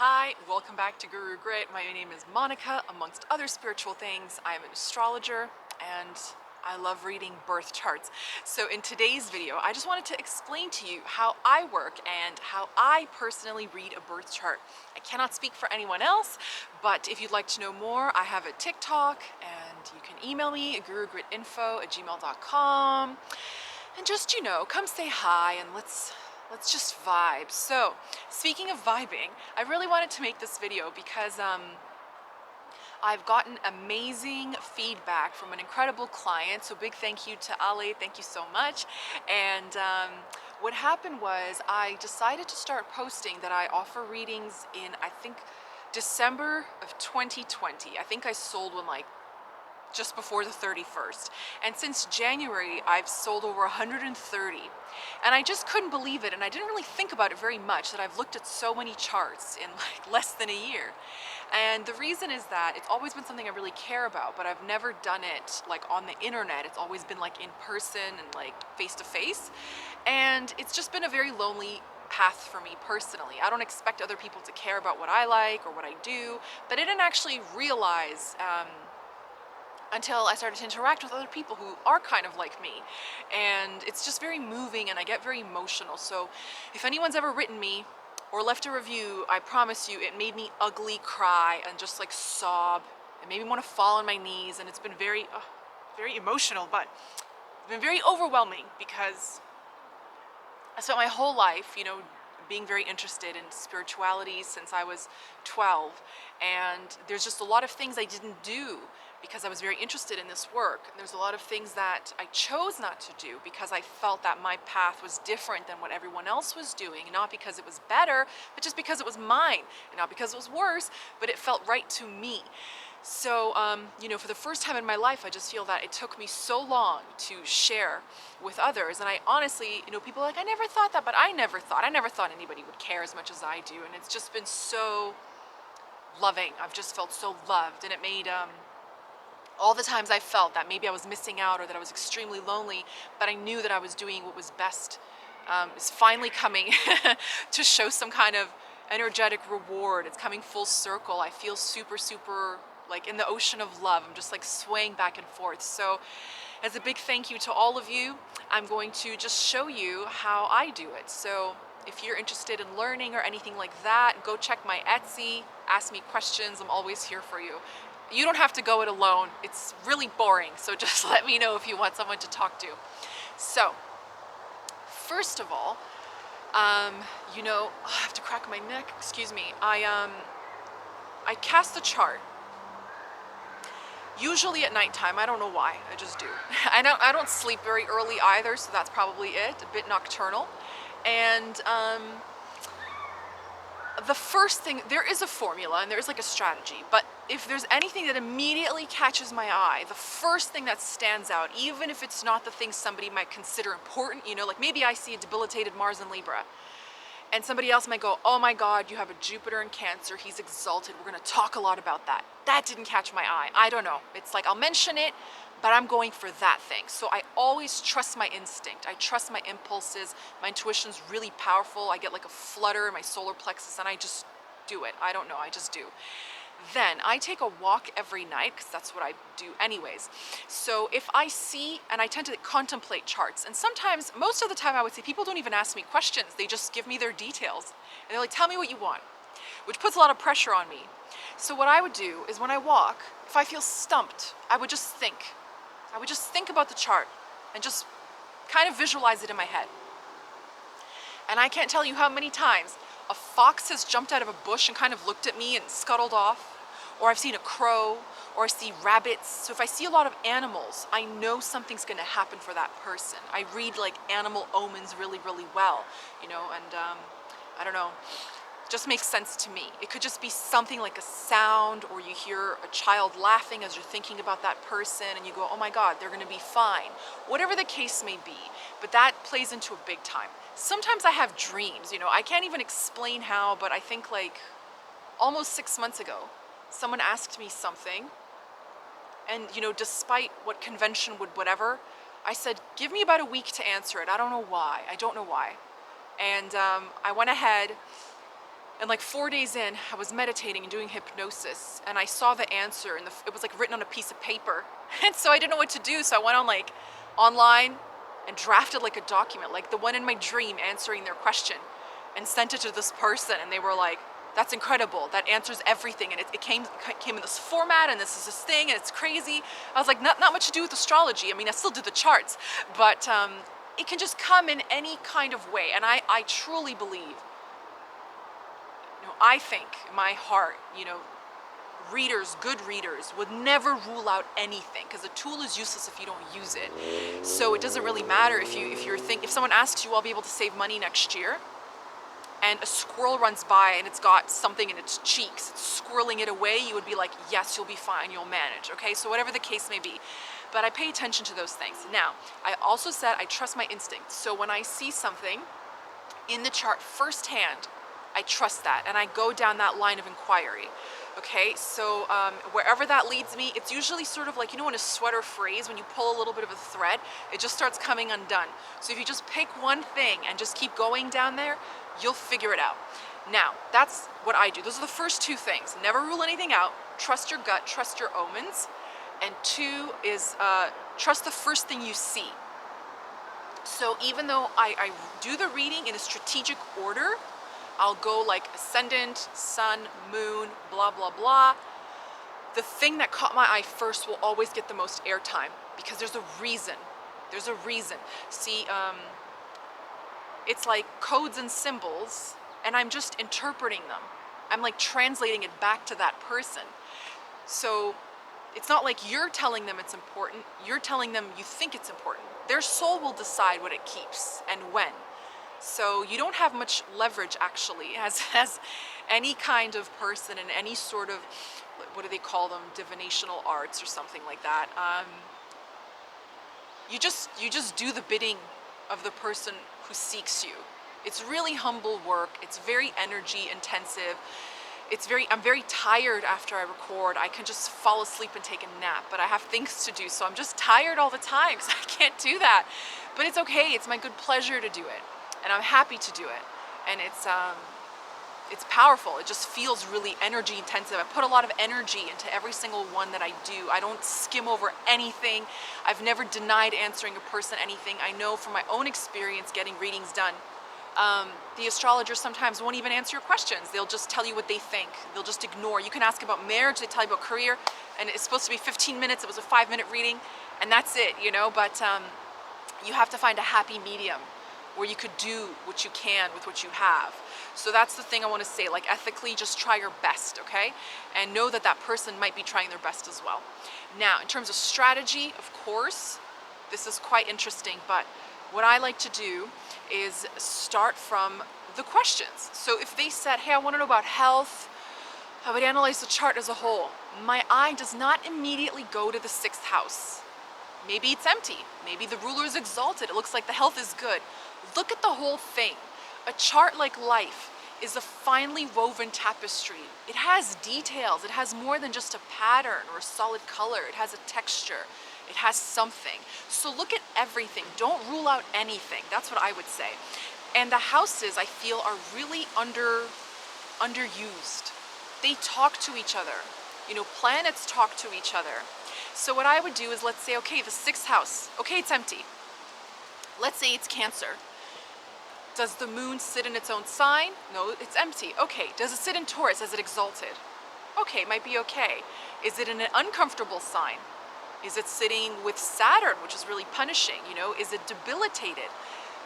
Hi, welcome back to Guru Grit. My name is Monica. Amongst other spiritual things, I am an astrologer and I love reading birth charts. So in today's video, I just wanted to explain to you how I work and how I personally read a birth chart. I cannot speak for anyone else, but if you'd like to know more, I have a TikTok and you can email me at gurugritinfo@gmail.com. And just, come say hi and let's just vibe. So, speaking of vibing, I really wanted to make this video because I've gotten amazing feedback from an incredible client. So big thank you to Ale, thank you so much. And what happened was I decided to start posting that I offer readings in, I think, December of 2020. I think I sold one like just before the 31st. And since January, I've sold over 130. And I just couldn't believe it. And I didn't really think about it very much that I've looked at so many charts in like less than a year. And the reason is that it's always been something I really care about, but I've never done it like on the internet. It's always been like in person and like face to face. And it's just been a very lonely path for me personally. I don't expect other people to care about what I like or what I do, but I didn't actually realize until I started to interact with other people who are kind of like me. And it's just very moving and I get very emotional. So if anyone's ever written me or left a review, I promise you it made me ugly cry and just like sob. It made me want to fall on my knees, and it's been very, very emotional, but it's been very overwhelming because I spent my whole life, being very interested in spirituality since I was 12. And there's just a lot of things I didn't do because I was very interested in this work. And there's a lot of things that I chose not to do because I felt that my path was different than what everyone else was doing. Not because it was better, but just because it was mine. And not because it was worse, but it felt right to me. So, for the first time in my life, I just feel that it took me so long to share with others. And I honestly, people are like, I never thought that, but I never thought anybody would care as much as I do. And it's just been so loving. I've just felt so loved. And it made all the times I felt that maybe I was missing out or that I was extremely lonely, but I knew that I was doing what was best, is finally coming to show some kind of energetic reward. It's coming full circle. I feel super, super like in the ocean of love. I'm just like swaying back and forth. So as a big thank you to all of you, I'm going to just show you how I do it. So if you're interested in learning or anything like that, go check my Etsy, ask me questions. I'm always here for you. You don't have to go it alone. It's really boring. So just let me know if you want someone to talk to. So first of all, I have to crack my neck, excuse me. I cast the chart. Usually at nighttime. I don't know why, I just do. I don't sleep very early either, so that's probably it, a bit nocturnal. And the first thing, there is a formula and there is like a strategy, but if there's anything that immediately catches my eye, the first thing that stands out, even if it's not the thing somebody might consider important, like maybe I see a debilitated Mars in Libra, and somebody else might go, oh my God, you have a Jupiter in Cancer, he's exalted, we're gonna talk a lot about that. That didn't catch my eye, I don't know. It's like, I'll mention it, but I'm going for that thing. So I always trust my instinct. I trust my impulses. My intuition's really powerful. I get like a flutter in my solar plexus and I just do it. I don't know, I just do. Then I take a walk every night because that's what I do anyways. So if I see, and I tend to contemplate charts, and sometimes, most of the time I would say people don't even ask me questions, they just give me their details. And they're like, tell me what you want, which puts a lot of pressure on me. So what I would do is when I walk, if I feel stumped, I would just think. I would just think about the chart and just kind of visualize it in my head. And I can't tell you how many times a fox has jumped out of a bush and kind of looked at me and scuttled off, or I've seen a crow, or I see rabbits. So if I see a lot of animals, I know something's gonna happen for that person. I read like animal omens really, really well, and I don't know, just makes sense to me. It could just be something like a sound, or you hear a child laughing as you're thinking about that person and you go, oh my God, they're gonna be fine. Whatever the case may be, but that plays into a big time. Sometimes I have dreams, I can't even explain how, but I think like almost 6 months ago, someone asked me something, and despite what convention would whatever, I said, give me about a week to answer it. I don't know why. And I went ahead And like 4 days in, I was meditating and doing hypnosis, and I saw the answer, and it was like written on a piece of paper. And so I didn't know what to do, so I went on like online and drafted like a document, like the one in my dream answering their question, and sent it to this person, and they were like, that's incredible, that answers everything, and it came in this format, and this is this thing, and it's crazy. I was like, not much to do with astrology. I mean, I still do the charts, but it can just come in any kind of way. And I truly believe, I think in my heart, readers, good readers, would never rule out anything, because a tool is useless if you don't use it. So it doesn't really matter if someone asks you, I'll be able to save money next year, and a squirrel runs by and it's got something in its cheeks, it's squirreling it away, you would be like, yes, you'll be fine, you'll manage, okay? So whatever the case may be. But I pay attention to those things. Now, I also said I trust my instincts. So when I see something in the chart firsthand, I trust that, and I go down that line of inquiry. Okay, so wherever that leads me, it's usually sort of like, when a sweater frays, when you pull a little bit of a thread, it just starts coming undone. So if you just pick one thing and just keep going down there, you'll figure it out. Now, that's what I do. Those are the first two things. Never rule anything out. Trust your gut, trust your omens. And two is trust the first thing you see. So even though I do the reading in a strategic order, I'll go like ascendant, sun, moon, blah, blah, blah. The thing that caught my eye first will always get the most airtime, because there's a reason. There's a reason. See, it's like codes and symbols, and I'm just interpreting them. I'm like translating it back to that person. So it's not like you're telling them it's important. You're telling them you think it's important. Their soul will decide what it keeps and when. So you don't have much leverage, actually, as any kind of person in any sort of, what do they call them, divinational arts or something like that. You just do the bidding of the person who seeks you. It's really humble work. It's very energy intensive. I'm very tired after I record. I can just fall asleep and take a nap, but I have things to do, so I'm just tired all the time because I can't do that. But it's okay. It's my good pleasure to do it, and I'm happy to do it. And it's powerful. It just feels really energy intensive. I put a lot of energy into every single one that I do. I don't skim over anything. I've never denied answering a person anything. I know from my own experience getting readings done, the astrologers sometimes won't even answer your questions. They'll just tell you what they think. They'll just ignore. You can ask about marriage, they tell you about career, and it's supposed to be 15 minutes. It was a 5-minute reading, and that's it, but you have to find a happy medium where you could do what you can with what you have. So that's the thing I want to say, like ethically, just try your best, okay? And know that that person might be trying their best as well. Now, in terms of strategy, of course, this is quite interesting, but what I like to do is start from the questions. So if they said, hey, I want to know about health, I would analyze the chart as a whole. My eye does not immediately go to the 6th house. Maybe it's empty. Maybe the ruler is exalted. It looks like the health is good. Look at the whole thing. A chart like life is a finely woven tapestry. It has details. It has more than just a pattern or a solid color. It has a texture. It has something. So look at everything. Don't rule out anything. That's what I would say. And the houses, I feel, are really underused. They talk to each other. Planets talk to each other. So what I would do is, let's say, okay, the 6th house, okay, it's empty. Let's say it's Cancer. Does the moon sit in its own sign? No, it's empty. Okay, does it sit in Taurus? Is it exalted? Okay, it might be okay. Is it in an uncomfortable sign? Is it sitting with Saturn, which is really punishing? Is it debilitated?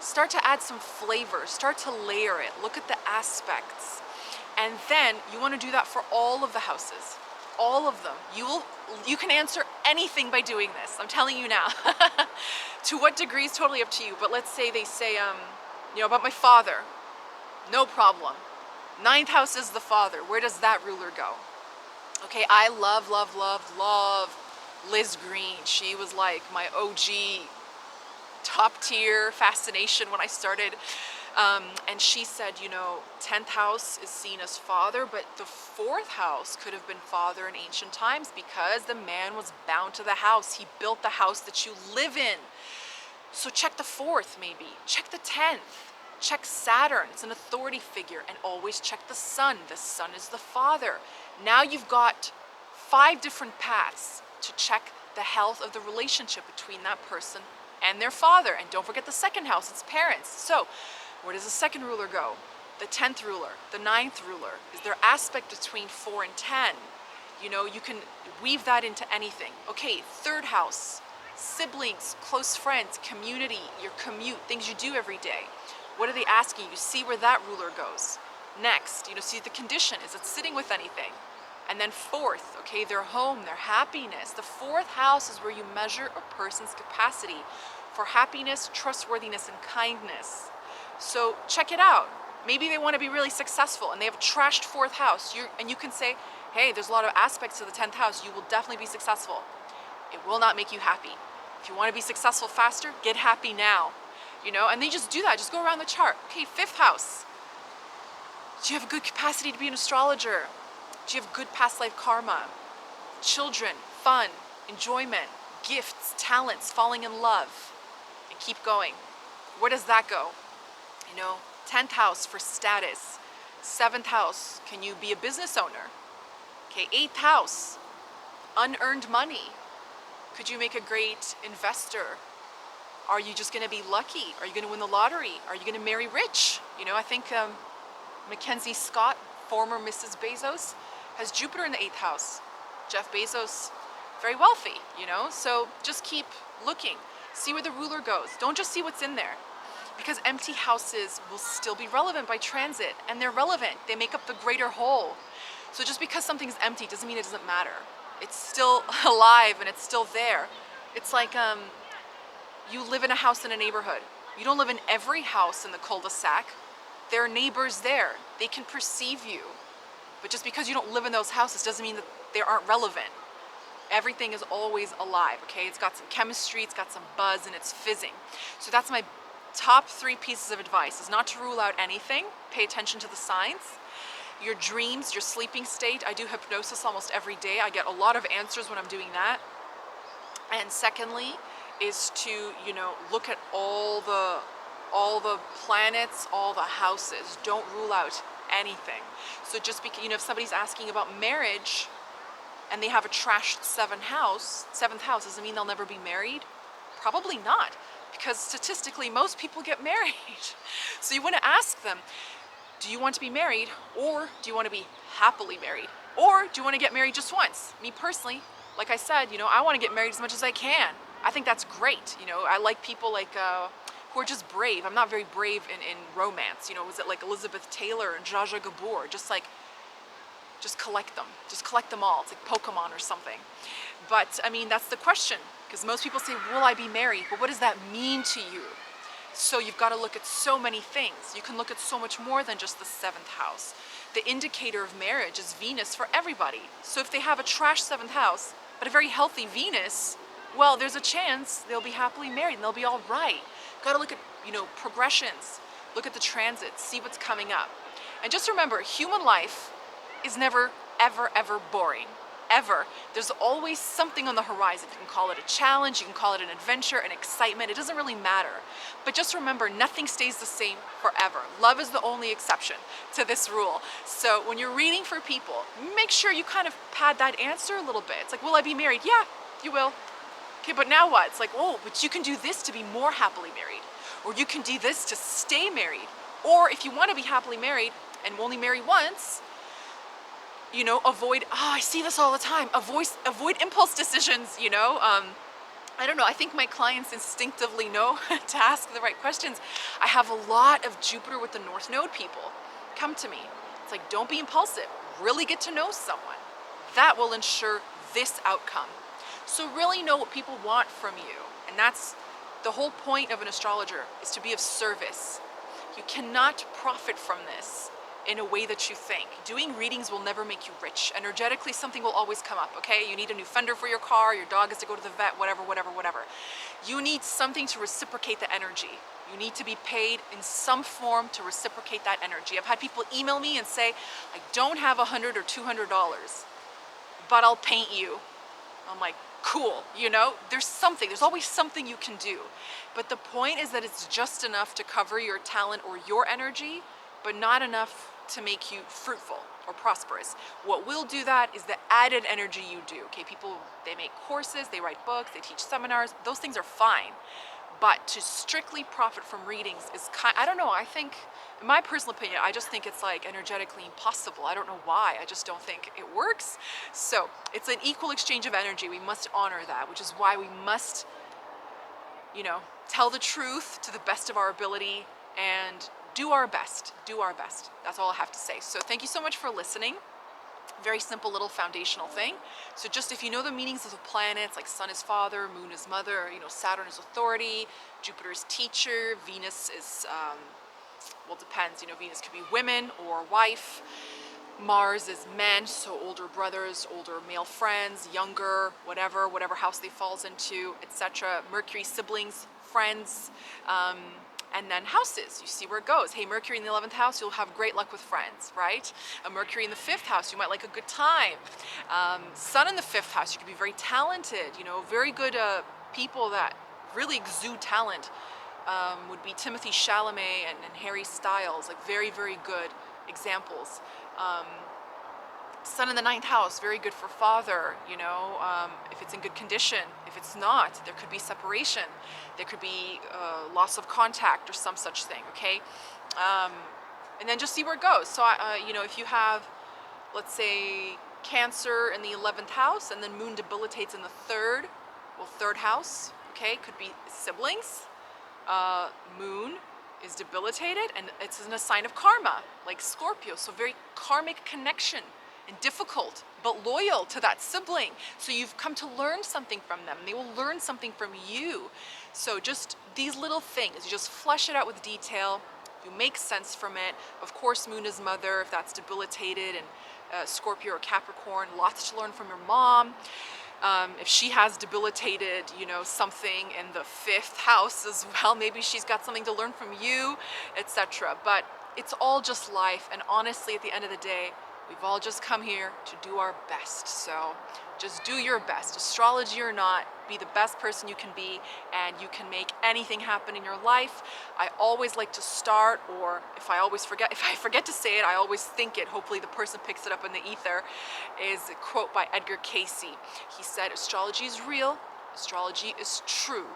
Start to add some flavor, start to layer it, look at the aspects. And then you want to do that for all of the houses, all of them. You can answer anything by doing this, I'm telling you now. To what degree is totally up to you, but let's say they say, about my father, no problem. 9th house is the father, where does that ruler go? Okay, I love Liz Green. She was like my OG top tier fascination when I started. And she said, 10th house is seen as father, but the 4th house could have been father in ancient times because the man was bound to the house. He built the house that you live in. So check the 4th maybe, check the 10th. Check Saturn, it's an authority figure, and always check the sun. The sun is the father. Now you've got 5 different paths to check the health of the relationship between that person and their father. And don't forget the second house, it's parents. So where does the second ruler go? The 10th ruler, the 9th ruler. Is there aspect between 4 and 10? You know, you can weave that into anything. Okay, third house, siblings, close friends, community, your commute, things you do every day. What are they asking you? See where that ruler goes. Next, see the condition. Is it sitting with anything? And then fourth, okay, their home, their happiness. The 4th house is where you measure a person's capacity for happiness, trustworthiness, and kindness. So check it out. Maybe they want to be really successful and they have a trashed 4th house. And you can say, hey, there's a lot of aspects to the 10th house. You will definitely be successful. It will not make you happy. If you want to be successful faster, get happy now. And they just do that. Just go around the chart. Okay, 5th house. Do you have a good capacity to be an astrologer? Do you have good past life karma? Children, fun, enjoyment, gifts, talents, falling in love, and keep going. Where does that go? 10th house for status. 7th house, can you be a business owner? Okay, 8th house, unearned money. Could you make a great investor? Are you just going to be lucky? Are you going to win the lottery? Are you going to marry rich? I think Mackenzie Scott, former Mrs. Bezos, has Jupiter in the 8th house. Jeff Bezos, very wealthy, So just keep looking. See where the ruler goes. Don't just see what's in there. Because empty houses will still be relevant by transit. And they're relevant. They make up the greater whole. So just because something's empty doesn't mean it doesn't matter. It's still alive and it's still there. It's like you live in a house in a neighborhood. You don't live in every house in the cul-de-sac. There are neighbors there. They can perceive you. But just because you don't live in those houses doesn't mean that they aren't relevant. Everything is always alive, okay? It's got some chemistry, it's got some buzz, and it's fizzing. So that's my top 3 pieces of advice, is not to rule out anything. Pay attention to the signs. Your dreams, your sleeping state. I do hypnosis almost every day. I get a lot of answers when I'm doing that. And secondly, is to, look at all the planets, all the houses. Don't rule out anything. So just because, if somebody's asking about marriage and they have a trashed 7th house, doesn't mean they'll never be married? Probably not, because statistically most people get married. So you want to ask them, do you want to be married, or do you want to be happily married? Or do you want to get married just once? Me personally, like I said, I want to get married as much as I can. I think that's great. I like people who are just brave. I'm not very brave in romance. Was it like Elizabeth Taylor and Zsa Zsa Gabor? Just collect them. Just collect them all. It's like Pokemon or something. But that's the question, because most people say, will I be married? But what does that mean to you? So you've got to look at so many things. You can look at so much more than just the 7th house. The indicator of marriage is Venus for everybody. So if they have a trash 7th house, but a very healthy Venus, well, there's a chance they'll be happily married and they'll be all right. Got to look at, progressions. Look at the transits, see what's coming up. And just remember, human life is never, ever, ever boring. Ever. There's always something on the horizon. You can call it a challenge, you can call it an adventure, an excitement. It doesn't really matter. But just remember, nothing stays the same forever. Love is the only exception to this rule. So when you're reading for people, make sure you kind of pad that answer a little bit. It's like, will I be married? Yeah, you will. Okay, but now what? It's like, oh, but you can do this to be more happily married. Or you can do this to stay married. Or if you want to be happily married and only marry once, avoid, I see this all the time, avoid impulse decisions, I don't know, I think my clients instinctively know to ask the right questions. I have a lot of Jupiter with the North Node people come to me. It's like, don't be impulsive, really get to know someone. That will ensure this outcome. So really know what people want from you. And that's the whole point of an astrologer, is to be of service. You cannot profit from this in a way that you think. Doing readings will never make you rich. Energetically, something will always come up, okay? You need a new fender for your car, your dog has to go to the vet, whatever. You need something to reciprocate the energy. You need to be paid in some form to reciprocate that energy. I've had people email me and say, I don't have $100 or $200, but I'll paint you. I'm like, cool, you know? There's always something you can do. But the point is that it's just enough to cover your talent or your energy, but not enough to make you fruitful or prosperous. What will do that is the added energy you do. Okay, people, they make courses, they write books, they teach seminars, those things are fine. But to strictly profit from readings is I don't know, I think, in my personal opinion, I just think it's like energetically impossible. I don't know why, I just don't think it works. So it's an equal exchange of energy. We must honor that, which is why we must, you know, tell the truth to the best of our ability and do our best. Do our best. That's all I have to say. So thank you so much for listening. Very simple little foundational thing. So just if you know the meanings of the planets, like sun is father, moon is mother, you know, Saturn is authority, Jupiter is teacher, Venus is, well, it depends, you know, Venus could be women or wife, Mars is men, so older brothers, older male friends, younger, whatever house they falls into, etc. Mercury, siblings, friends, and then houses, you see where it goes. Hey, Mercury in the 11th house, you'll have great luck with friends, right? A Mercury in the 5th house, you might like a good time. Sun in the 5th house, you could be very talented, you know, very good people that really exude talent would be Timothy Chalamet and Harry Styles, like very, very good examples. Sun in the 9th house, very good for father, you know, if it's in good condition. If it's not, there could be separation. There could be loss of contact or some such thing, okay? And then just see where it goes. So, you know, if you have, let's say, Cancer in the 11th house and then moon debilitates in the 3rd, well, 3rd house, okay, could be siblings. Moon is debilitated and it's in a sign of karma, like Scorpio, so very karmic connection and difficult, but loyal to that sibling. So you've come to learn something from them. They will learn something from you. So just these little things, you just flesh it out with detail, you make sense from it. Of course, moon is mother, if that's debilitated, and Scorpio or Capricorn, lots to learn from your mom. If she has debilitated, you know, something in the 5th house as well, maybe she's got something to learn from you, etc. But it's all just life, and honestly, at the end of the day, we've all just come here to do our best. So just do your best, astrology or not, be the best person you can be, and you can make anything happen in your life. I always like to start, or if I forget to say it, I always think it, hopefully the person picks it up in the ether, is a quote by Edgar Cayce. He said, astrology is real, astrology is true,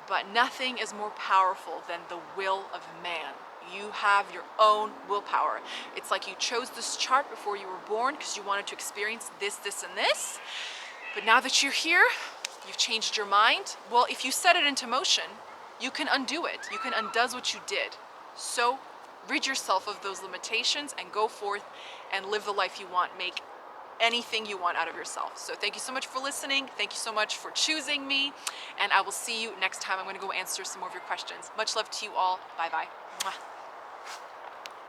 but nothing is more powerful than the will of man. You have your own willpower. It's like you chose this chart before you were born because you wanted to experience this, this, and this. But now that you're here, you've changed your mind. Well, if you set it into motion, you can undo it. You can undo what you did. So rid yourself of those limitations and go forth and live the life you want. Make anything you want out of yourself. So thank you so much for listening. Thank you so much for choosing me. And I will see you next time. I'm going to go answer some more of your questions. Much love to you all. Bye-bye.